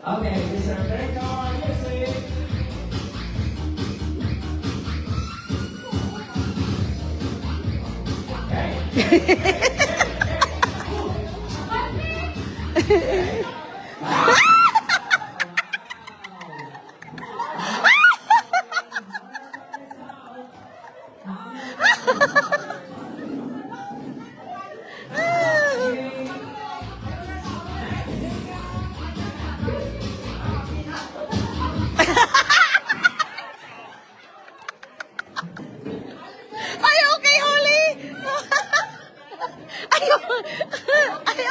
Okay, Mr. Greco, music. Are you okay, Holly? Are you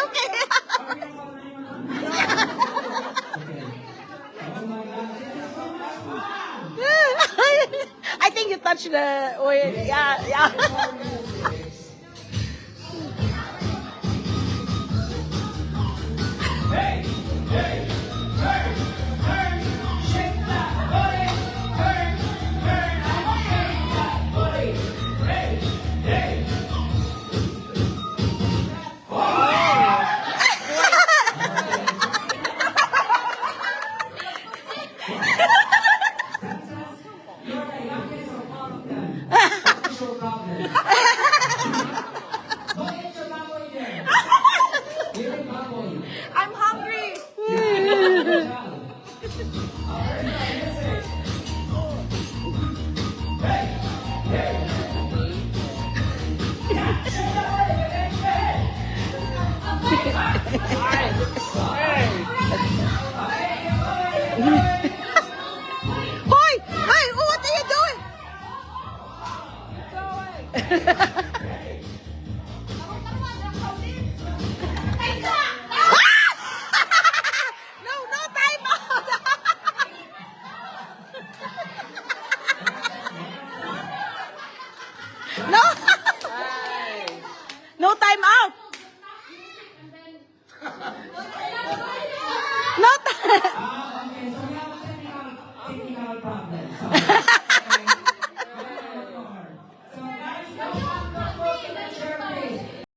okay? I think you touched the oil. Yeah, yeah. I'm hungry. Hoy! Hey, what are you doing? No, no time out. No. No time out. No time.